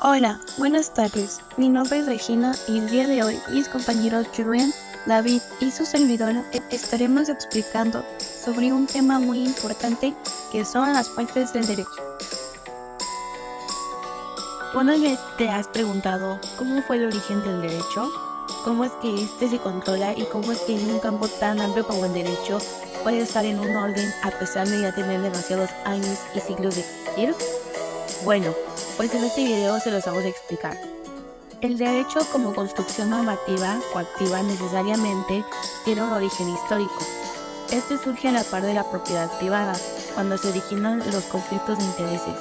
Hola, buenas tardes. Mi nombre es Regina y el día de hoy mis compañeros Julian, David y su servidora estaremos explicando sobre un tema muy importante que son las fuentes del derecho. ¿Una vez te has preguntado cómo fue el origen del derecho? ¿Cómo es que este se controla y cómo es que en un campo tan amplio como el derecho puede estar en un orden a pesar de ya tener demasiados años y siglos de existir? Bueno, pues en este video se los vamos a explicar. El derecho como construcción normativa coactiva necesariamente tiene un origen histórico. Este surge a la par de la propiedad privada, cuando se originan los conflictos de intereses,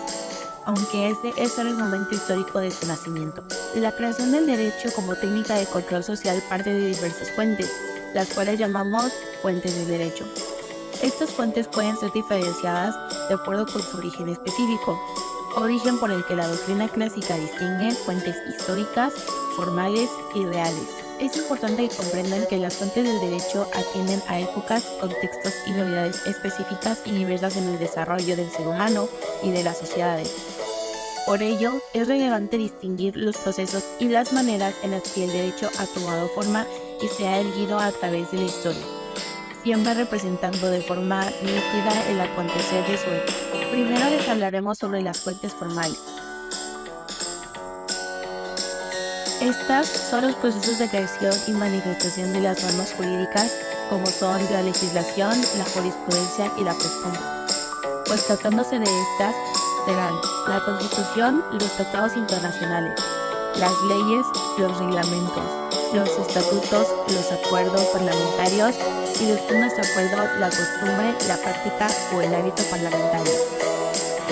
aunque este es solo el momento histórico de su nacimiento. La creación del derecho como técnica de control social parte de diversas fuentes, las cuales llamamos fuentes del derecho. Estas fuentes pueden ser diferenciadas de acuerdo con su origen específico, origen por el que la doctrina clásica distingue fuentes históricas, formales y reales. Es importante que comprendan que las fuentes del derecho atienden a épocas, contextos y realidades específicas y diversas en el desarrollo del ser humano y de las sociedades. Por ello, es relevante distinguir los procesos y las maneras en las que el derecho ha tomado forma y se ha erguido a través de la historia, siempre representando de forma nítida el acontecer de su época. Primero les hablaremos sobre las fuentes formales. Estas son los procesos de creación y manifestación de las normas jurídicas, como son la legislación, la jurisprudencia y la costumbre. Pues tratándose de estas, serán la Constitución, los tratados internacionales, las leyes, los reglamentos, los estatutos, los acuerdos parlamentarios y después de nuestro acuerdo, la costumbre, la práctica o el hábito parlamentario.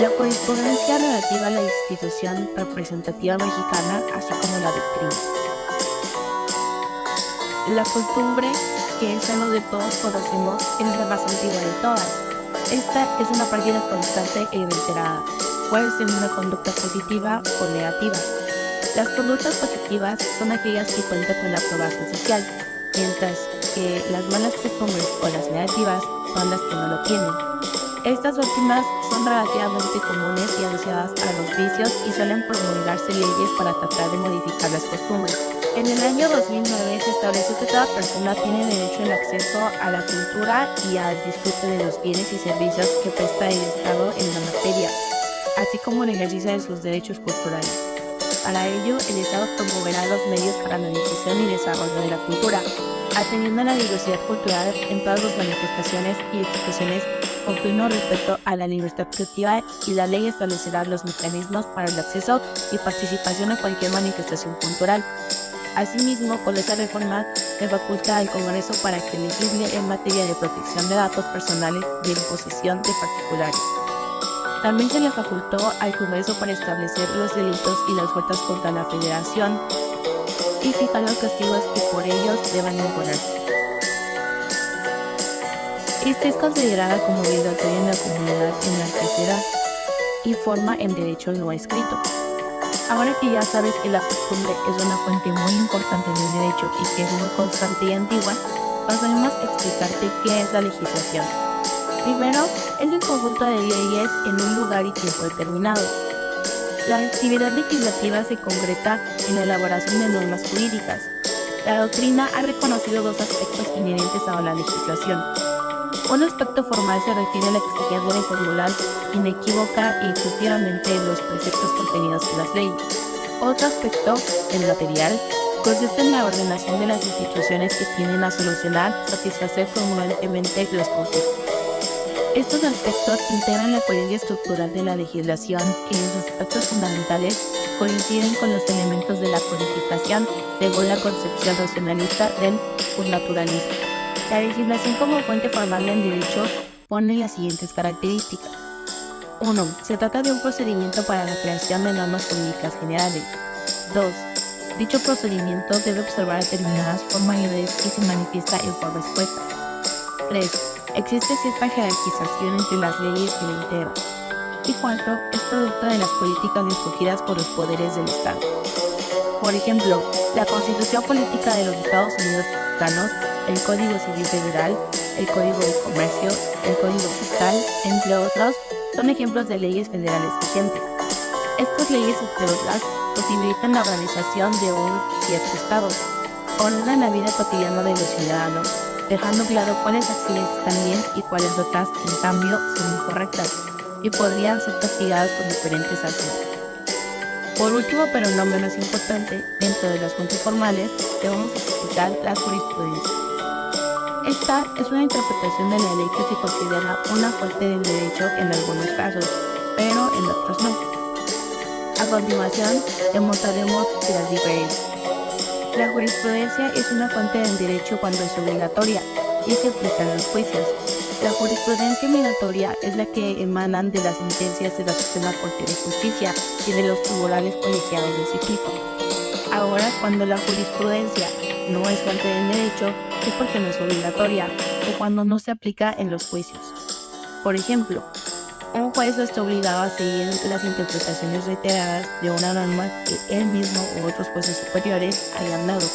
La jurisprudencia relativa a la institución representativa mexicana, así como la doctrina. La costumbre, que es algo que todos conocemos, es la más antigua de todas. Esta es una práctica constante e reiterada. Puede ser una conducta positiva o negativa. Las conductas positivas son aquellas que cuentan con la aprobación social, mientras que las malas costumbres o las negativas son las que no lo tienen. Estas últimas son relativamente comunes y asociadas a los vicios y suelen promulgarse leyes para tratar de modificar las costumbres. En el año 2009 se estableció que toda persona tiene derecho al acceso a la cultura y al disfrute de los bienes y servicios que presta el Estado en la materia, así como el ejercicio de sus derechos culturales. Para ello, el Estado promoverá los medios para la difusión y desarrollo de la cultura, atendiendo a la diversidad cultural en todas las manifestaciones y expresiones con pleno respeto a la libertad creativa, y la ley establecerá los mecanismos para el acceso y participación a cualquier manifestación cultural. Asimismo, con esta reforma se faculta al Congreso para que legisle en materia de protección de datos personales y en posesión de particulares. También se le facultó al Congreso para establecer los delitos y las faltas contra la Federación y fijar los castigos que por ellos deban imponerse. Esta es considerada como obligatoria en la comunidad en la que se da y forma el derecho no escrito. Ahora que ya sabes que la costumbre es una fuente muy importante del derecho y que es muy constante y antigua, pasaremos a explicarte qué es la legislación. Primero, es el conjunto de leyes en un lugar y tiempo determinado. La actividad legislativa se concreta en la elaboración de normas jurídicas. La doctrina ha reconocido dos aspectos inherentes a la legislación. Un aspecto formal se refiere a la exigencia de formular inequívoca y efectivamente los preceptos contenidos en las leyes. Otro aspecto, el material, consiste en la ordenación de las instituciones que tienden a solucionar, satisfacer congruentemente los conflictos. Estos aspectos integran la coherencia estructural de la legislación, y en sus aspectos fundamentales coinciden con los elementos de la codificación según la concepción racionalista del naturalismo. La legislación como fuente formal del derecho pone las siguientes características. 1. Se trata de un procedimiento para la creación de normas jurídicas generales. 2. Dicho procedimiento debe observar determinadas formalidades y se manifiesta en forma expuesta. 3. Existe cierta jerarquización entre las leyes que la integran. Y 4. Es producto de las políticas escogidas por los poderes del Estado. Por ejemplo, la Constitución Política de los Estados Unidos Mexicanos, el Código Civil Federal, el Código de Comercio, el Código Fiscal, entre otros, son ejemplos de leyes federales vigentes. Estas leyes, entre otras, posibilitan la organización de un cierto Estado, ordenan la vida cotidiana de los ciudadanos, dejando claro cuáles acciones están bien y cuáles otras, en cambio, son incorrectas y podrían ser castigadas con diferentes acciones. Por último, pero no menos importante, dentro de las fuentes formales, debemos explicar la jurisprudencia. Esta es una interpretación de la ley que se considera una fuente del derecho en algunos casos, pero en otros no. A continuación, demostraremos las diferencias. La jurisprudencia es una fuente del derecho cuando es obligatoria y se aplica en los juicios. La jurisprudencia obligatoria es la que emanan de las sentencias de la Suprema Corte de Justicia y de los tribunales colegiados de ese tipo. Ahora, cuando la jurisprudencia no es fuente del derecho, es porque no es obligatoria o cuando no se aplica en los juicios. Por ejemplo, un juez está obligado a seguir las interpretaciones reiteradas de una norma que él mismo u otros jueces superiores hayan dado.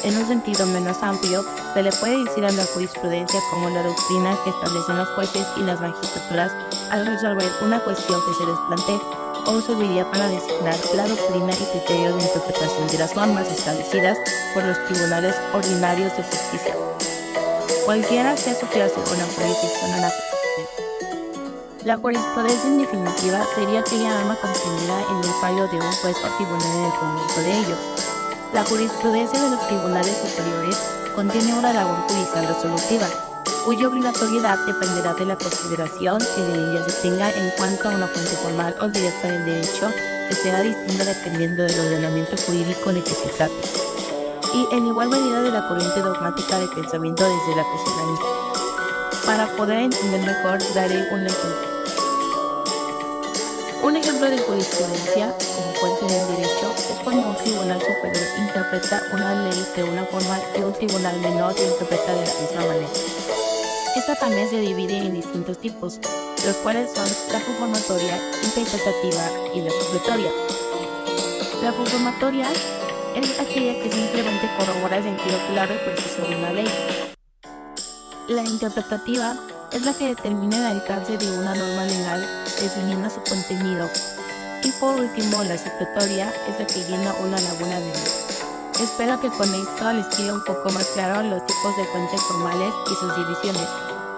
En un sentido menos amplio, se le puede decir a la jurisprudencia como la doctrina que establecen los jueces y las magistraturas al resolver una cuestión que se les plantee, o serviría para designar la doctrina y criterios de interpretación de las normas establecidas por los tribunales ordinarios de justicia. Cualquiera sea su clase o la jurisdicción a la que pertenece. La jurisprudencia en definitiva sería aquella norma contenida en el fallo de un juez o tribunal en el conjunto de ellos. La jurisprudencia de los tribunales superiores contiene una labor judicial resolutiva, cuya obligatoriedad dependerá de la consideración que de ella se tenga en cuanto a una fuente formal o directa del derecho, que será distinta dependiendo del ordenamiento jurídico de que se trate, y en igual medida de la corriente dogmática de pensamiento desde la que se organiza. Para poder entender mejor, daré un ejemplo. Un ejemplo de jurisprudencia como fuente del derecho es cuando un tribunal superior interpreta una ley de una forma y un tribunal menor la interpreta de la misma manera. Esta también se divide en distintos tipos, los cuales son la conformatoria, interpretativa y la supletoria. La conformatoria es aquella que simplemente corrobora el sentido claro y preciso de una ley. La interpretativa es la que determina el alcance de una norma legal definiendo su contenido. Y por último, la supletoria es la que llena una laguna de ley. Espero que con esto les quede un poco más claro los tipos de fuentes formales y sus divisiones,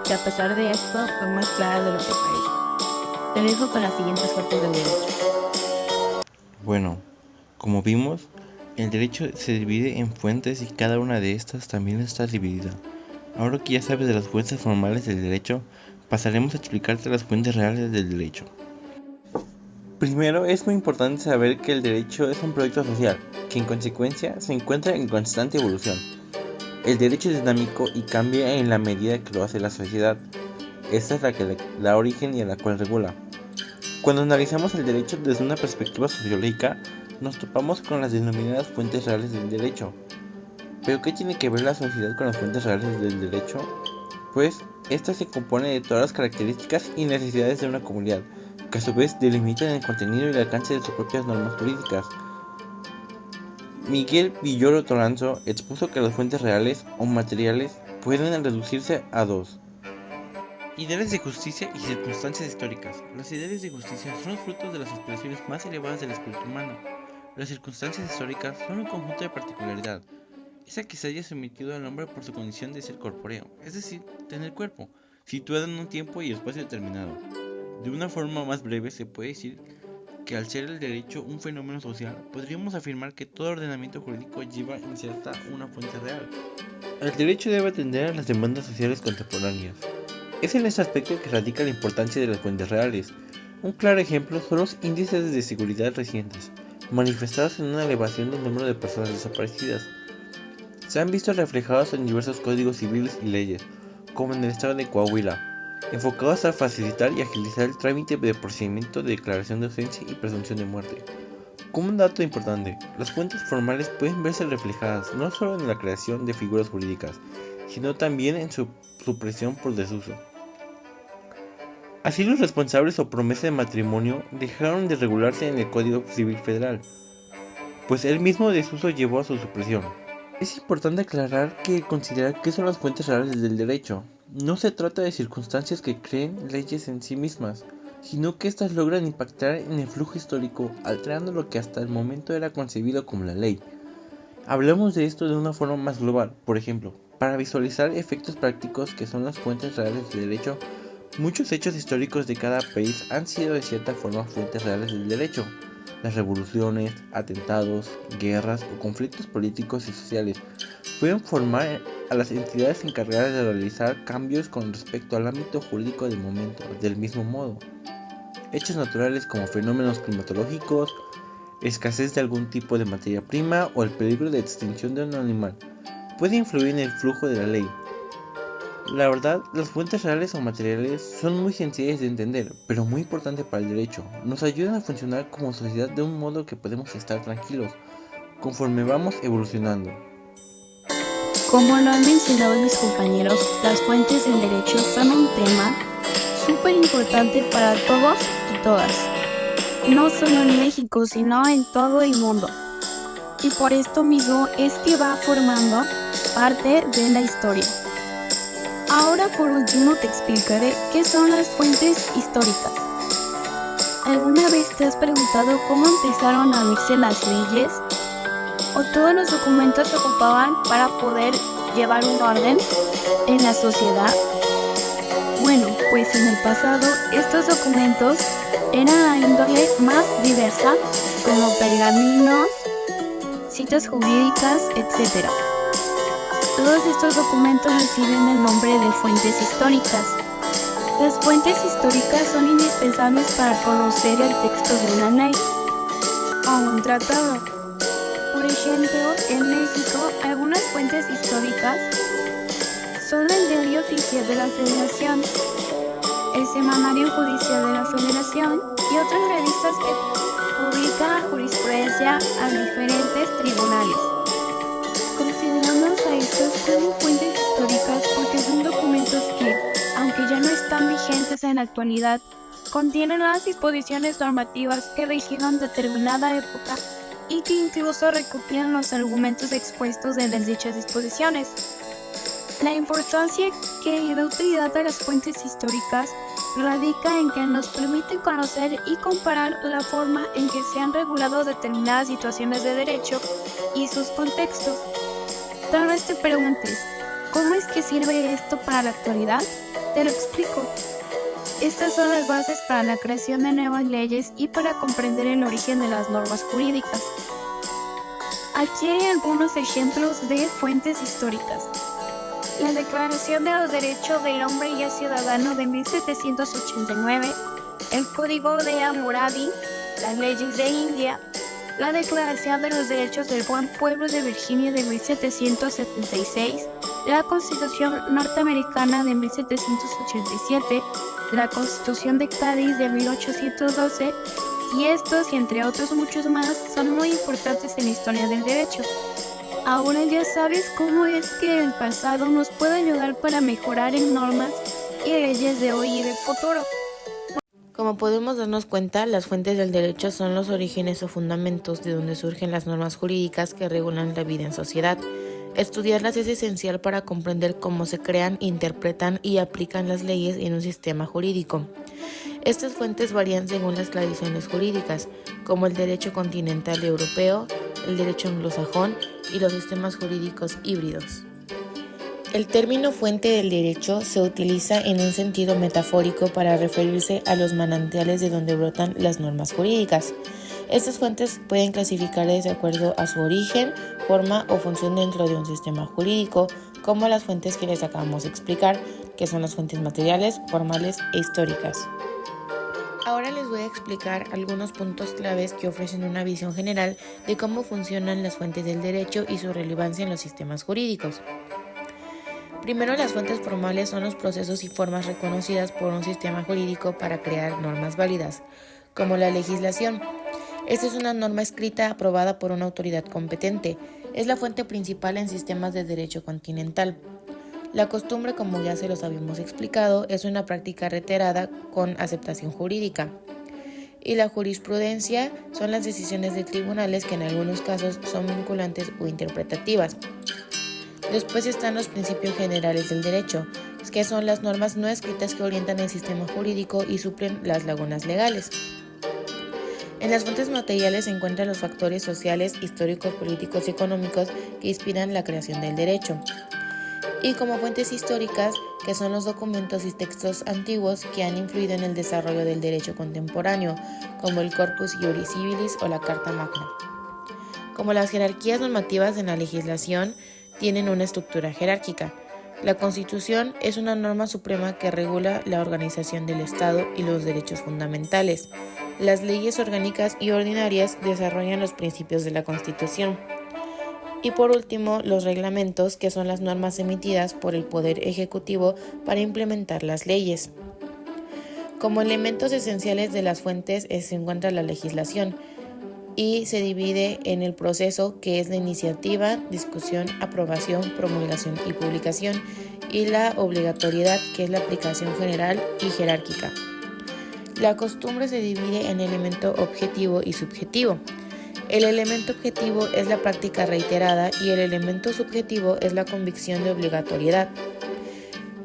que a pesar de esto son más claras de lo que parece. Te dejo con las siguientes fuentes del derecho. Bueno, como vimos, el derecho se divide en fuentes y cada una de estas también está dividida. Ahora que ya sabes de las fuentes formales del derecho, pasaremos a explicarte las fuentes reales del derecho. Primero, es muy importante saber que el derecho es un proyecto social, que en consecuencia se encuentra en constante evolución. El derecho es dinámico y cambia en la medida que lo hace la sociedad. Esta es la que da origen y a la cual regula. Cuando analizamos el derecho desde una perspectiva sociológica, nos topamos con las denominadas fuentes reales del derecho. ¿Pero qué tiene que ver la sociedad con las fuentes reales del derecho? Pues, esta se compone de todas las características y necesidades de una comunidad, que a su vez delimitan el contenido y el alcance de sus propias normas jurídicas. Miguel Villoro Toranzo expuso que las fuentes reales o materiales pueden reducirse a dos: ideales de justicia y circunstancias históricas. Los ideales de justicia son los frutos de las aspiraciones más elevadas del espíritu humano. Las circunstancias históricas son un conjunto de particularidad, esa que se haya sometido al hombre por su condición de ser corpóreo, es decir, tener cuerpo, situado en un tiempo y espacio determinado. De una forma más breve se puede decir que al ser el derecho un fenómeno social, podríamos afirmar que todo ordenamiento jurídico lleva inserta una fuente real. El derecho debe atender a las demandas sociales contemporáneas. Es en este aspecto que radica la importancia de las fuentes reales. Un claro ejemplo son los índices de seguridad recientes, manifestados en una elevación del número de personas desaparecidas. Se han visto reflejados en diversos códigos civiles y leyes, como en el estado de Coahuila, enfocados a facilitar y agilizar el trámite de procedimiento de declaración de ausencia y presunción de muerte. Como un dato importante, las fuentes formales pueden verse reflejadas no solo en la creación de figuras jurídicas, sino también en su supresión por desuso. Así, los responsables o promesa de matrimonio dejaron de regularse en el Código Civil Federal, pues el mismo desuso llevó a su supresión. Es importante aclarar que considerar qué son las fuentes reales del derecho. No se trata de circunstancias que creen leyes en sí mismas, sino que éstas logran impactar en el flujo histórico, alterando lo que hasta el momento era concebido como la ley. Hablemos de esto de una forma más global, por ejemplo, para visualizar efectos prácticos que son las fuentes reales del derecho. Muchos hechos históricos de cada país han sido de cierta forma fuentes reales del derecho. Las revoluciones, atentados, guerras o conflictos políticos y sociales pueden formar a las entidades encargadas de realizar cambios con respecto al ámbito jurídico del momento. Del mismo modo, hechos naturales como fenómenos climatológicos, escasez de algún tipo de materia prima o el peligro de extinción de un animal pueden influir en el flujo de la ley. La verdad, las fuentes reales o materiales son muy sencillas de entender, pero muy importantes para el derecho. Nos ayudan a funcionar como sociedad de un modo que podemos estar tranquilos conforme vamos evolucionando. Como lo han mencionado mis compañeros, las fuentes del derecho son un tema súper importante para todos y todas, no solo en México, sino en todo el mundo. Y por esto mismo es que va formando parte de la historia. Ahora por último te explicaré qué son las fuentes históricas. ¿Alguna vez te has preguntado cómo empezaron a verse las leyes? ¿O todos los documentos se ocupaban para poder llevar un orden en la sociedad? Bueno, pues en el pasado estos documentos eran a índole más diversa, como pergaminos, citas jurídicas, etc. Todos estos documentos reciben el nombre de fuentes históricas. Las fuentes históricas son indispensables para conocer el texto de una ley o un tratado. Por ejemplo, en México, algunas fuentes históricas son el Diario Oficial de la Federación, el Semanario Judicial de la Federación y otras revistas que publican jurisprudencia a diferentes tribunales. Consideramos a estos como fuentes históricas porque son documentos que, aunque ya no están vigentes en la actualidad, contienen las disposiciones normativas que rigieron determinada época y que incluso recopilan los argumentos expuestos en las dichas disposiciones. La importancia que da utilidad a las fuentes históricas radica en que nos permiten conocer y comparar la forma en que se han regulado determinadas situaciones de derecho y sus contextos. Tal vez te preguntes, ¿cómo es que sirve esto para la actualidad? Te lo explico. Estas son las bases para la creación de nuevas leyes y para comprender el origen de las normas jurídicas. Aquí hay algunos ejemplos de fuentes históricas. La Declaración de los Derechos del Hombre y el Ciudadano de 1789, el Código de Hammurabi, las leyes de India, la Declaración de los Derechos del Buen Pueblo de Virginia de 1776, la Constitución norteamericana de 1787, la Constitución de Cádiz de 1812, y estos y entre otros muchos más son muy importantes en la historia del derecho. Ahora ya sabes cómo es que el pasado nos puede ayudar para mejorar en normas y leyes de hoy y del futuro. Como podemos darnos cuenta, las fuentes del derecho son los orígenes o fundamentos de donde surgen las normas jurídicas que regulan la vida en sociedad. Estudiarlas es esencial para comprender cómo se crean, interpretan y aplican las leyes en un sistema jurídico. Estas fuentes varían según las tradiciones jurídicas, como el derecho continental europeo, el derecho anglosajón y los sistemas jurídicos híbridos. El término fuente del derecho se utiliza en un sentido metafórico para referirse a los manantiales de donde brotan las normas jurídicas. Estas fuentes pueden clasificarse de acuerdo a su origen, forma o función dentro de un sistema jurídico, como las fuentes que les acabamos de explicar, que son las fuentes materiales, formales e históricas. Ahora les voy a explicar algunos puntos claves que ofrecen una visión general de cómo funcionan las fuentes del derecho y su relevancia en los sistemas jurídicos. Primero, las fuentes formales son los procesos y formas reconocidas por un sistema jurídico para crear normas válidas, como la legislación. Esta es una norma escrita aprobada por una autoridad competente. Es la fuente principal en sistemas de derecho continental. La costumbre, como ya se los habíamos explicado, es una práctica reiterada con aceptación jurídica. Y la jurisprudencia son las decisiones de tribunales que en algunos casos son vinculantes o interpretativas. Después están los principios generales del derecho, que son las normas no escritas que orientan el sistema jurídico y suplen las lagunas legales. En las fuentes materiales se encuentran los factores sociales, históricos, políticos y económicos que inspiran la creación del derecho. Y como fuentes históricas, que son los documentos y textos antiguos que han influido en el desarrollo del derecho contemporáneo, como el Corpus Iuris Civilis o la Carta Magna. Como las jerarquías normativas en la legislación tienen una estructura jerárquica, la Constitución es una norma suprema que regula la organización del Estado y los derechos fundamentales. Las leyes orgánicas y ordinarias desarrollan los principios de la Constitución. Y por último, los reglamentos, que son las normas emitidas por el Poder Ejecutivo para implementar las leyes. Como elementos esenciales de las fuentes se encuentra la legislación y se divide en el proceso, que es la iniciativa, discusión, aprobación, promulgación y publicación, y la obligatoriedad, que es la aplicación general y jerárquica. La costumbre se divide en elemento objetivo y subjetivo. El elemento objetivo es la práctica reiterada y el elemento subjetivo es la convicción de obligatoriedad.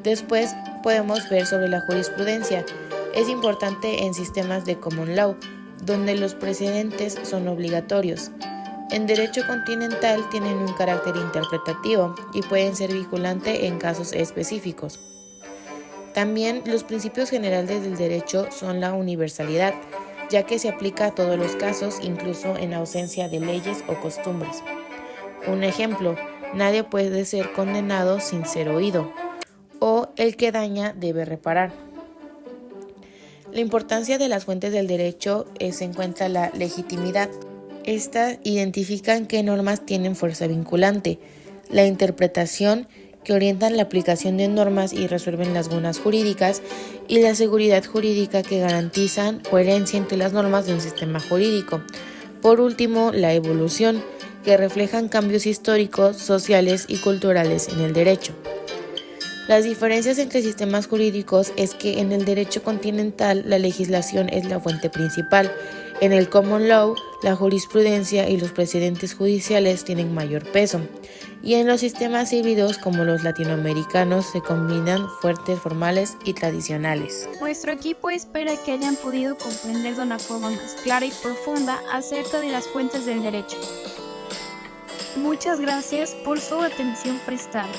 Después podemos ver sobre la jurisprudencia. Es importante en sistemas de common law, donde los precedentes son obligatorios. En derecho continental tienen un carácter interpretativo y pueden ser vinculantes en casos específicos. También los principios generales del derecho son la universalidad, ya que se aplica a todos los casos, incluso en ausencia de leyes o costumbres. Un ejemplo, nadie puede ser condenado sin ser oído, o el que daña debe reparar. La importancia de las fuentes del derecho se encuentra la legitimidad. Estas identifican qué normas tienen fuerza vinculante, la interpretación, que orientan la aplicación de normas y resuelven lagunas jurídicas, y la seguridad jurídica, que garantizan coherencia entre las normas de un sistema jurídico. Por último, la evolución, que reflejan cambios históricos, sociales y culturales en el derecho. Las diferencias entre sistemas jurídicos es que en el derecho continental la legislación es la fuente principal. En el common law, la jurisprudencia y los precedentes judiciales tienen mayor peso. Y en los sistemas híbridos, como los latinoamericanos, se combinan fuentes formales y tradicionales. Nuestro equipo espera que hayan podido comprender de una forma más clara y profunda acerca de las fuentes del derecho. Muchas gracias por su atención prestada.